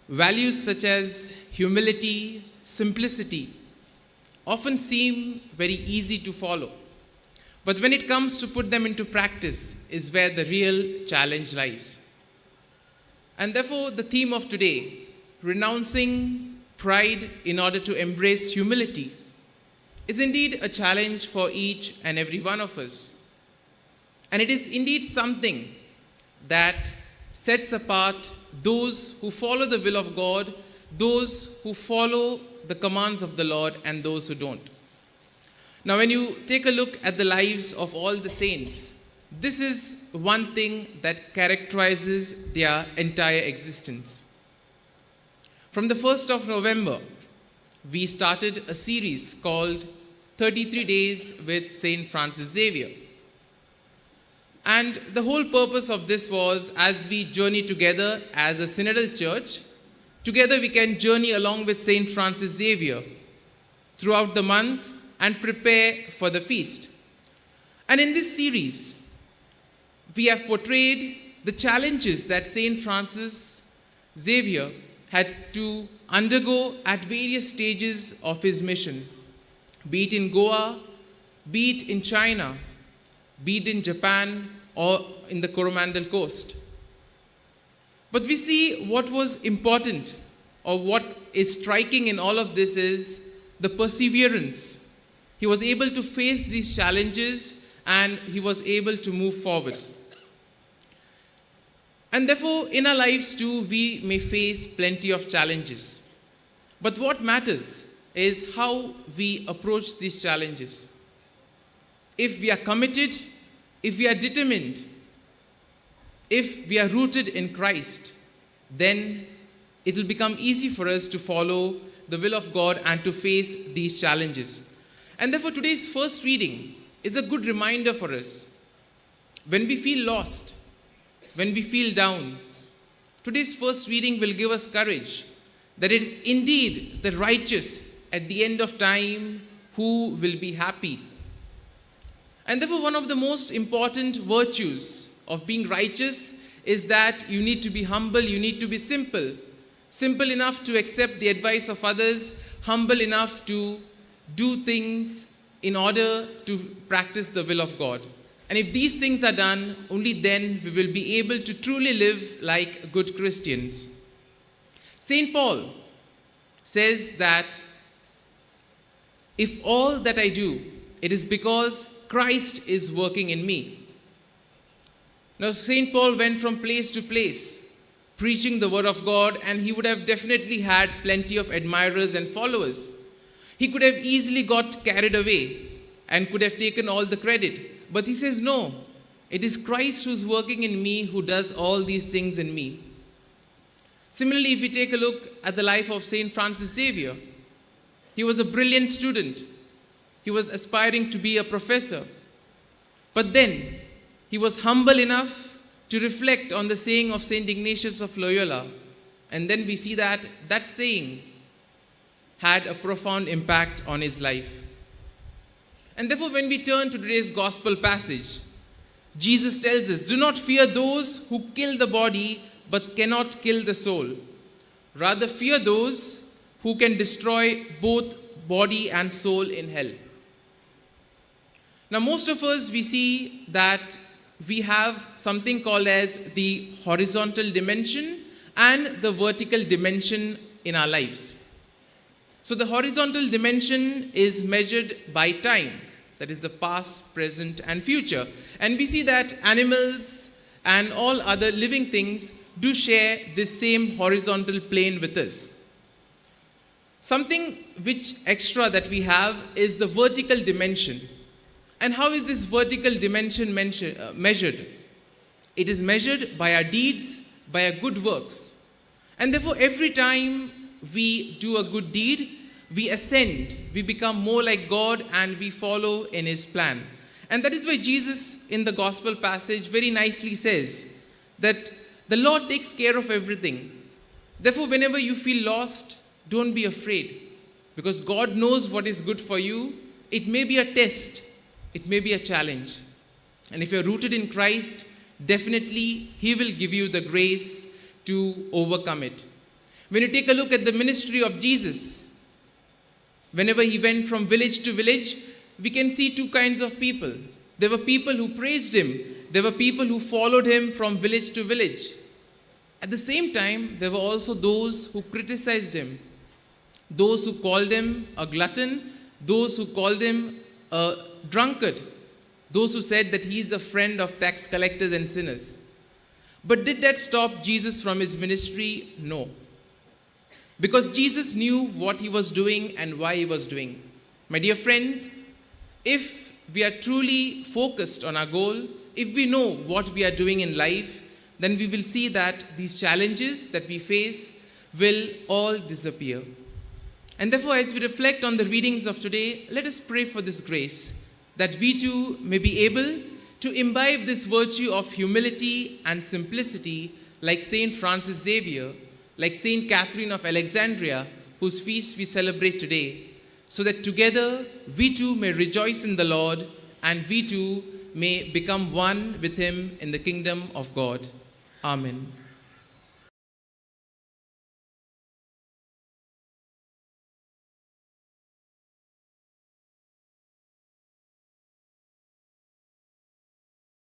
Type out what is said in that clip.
Values such as humility, simplicity often seem very easy to follow. But when it comes to put them into practice is where the real challenge lies. And therefore, the theme of today, renouncing pride in order to embrace humility, is indeed a challenge for each and every one of us. And it is indeed something that sets apart those who follow the will of God, those who follow the commands of the Lord, and those who don't. Now, when you take a look at the lives of all the saints, this is one thing that characterizes their entire existence. From the 1st of November, we started a series called 33 Days with Saint Francis Xavier. And the whole purpose of this was, as we journey together as a synodal church, together we can journey along with Saint Francis Xavier throughout the month and prepare for the feast. And in this series, we have portrayed the challenges that Saint Francis Xavier had to undergo at various stages of his mission, be it in Goa, be it in China, be it in Japan, or in the Coromandel coast. But we see what was important, or what is striking in all of this is the perseverance. He was able to face these challenges and he was able to move forward. And therefore, in our lives too, we may face plenty of challenges. But what matters is how we approach these challenges. If we are committed, if we are determined, if we are rooted in Christ, then it will become easy for us to follow the will of God and to face these challenges. And therefore, today's first reading is a good reminder for us. When we feel lost, when we feel down, today's first reading will give us courage that it is indeed the righteous at the end of time who will be happy. And therefore, one of the most important virtues of being righteous is that you need to be humble, you need to be simple. Simple enough to accept the advice of others, humble enough to do things in order to practice the will of God. And if these things are done, only then we will be able to truly live like good Christians. St. Paul says that if all that I do, it is because Christ is working in me. Now, St. Paul went from place to place, preaching the word of God, and he would have definitely had plenty of admirers and followers. He could have easily got carried away and could have taken all the credit. But he says, no, it is Christ who's working in me, who does all these things in me. Similarly, if we take a look at the life of St. Francis Xavier, he was a brilliant student. He was aspiring to be a professor. But then, he was humble enough to reflect on the saying of St. Ignatius of Loyola. And then we see that that saying had a profound impact on his life. And therefore, when we turn to today's gospel passage, Jesus tells us, do not fear those who kill the body but cannot kill the soul. Rather, fear those who can destroy both body and soul in hell. Now, most of us, we see that we have something called as the horizontal dimension and the vertical dimension in our lives. So the horizontal dimension is measured by time, that is the past, present, and future. And we see that animals and all other living things do share this same horizontal plane with us. Something which extra that we have is the vertical dimension. And how is this vertical dimension measured? It is measured by our deeds, by our good works. And therefore, every time we do a good deed, we ascend, we become more like God, and we follow in His plan. And that is why Jesus in the gospel passage very nicely says that the Lord takes care of everything. Therefore, whenever you feel lost, don't be afraid, because God knows what is good for you. It may be a test. It may be a challenge. And if you're rooted in Christ, definitely He will give you the grace to overcome it. When you take a look at the ministry of Jesus, whenever he went from village to village, we can see two kinds of people. There were people who praised him. There were people who followed him from village to village. At the same time, there were also those who criticized him, those who called him a glutton, those who called him a drunkard, those who said that he is a friend of tax collectors and sinners. But did that stop Jesus from his ministry? No. Because Jesus knew what he was doing and why he was doing. My dear friends, if we are truly focused on our goal, if we know what we are doing in life, then we will see that these challenges that we face will all disappear. And therefore, as we reflect on the readings of today, let us pray for this grace, that we too may be able to imbibe this virtue of humility and simplicity like Saint Francis Xavier, like Saint Catherine of Alexandria, whose feast we celebrate today, so that together we too may rejoice in the Lord and we too may become one with him in the kingdom of God. Amen.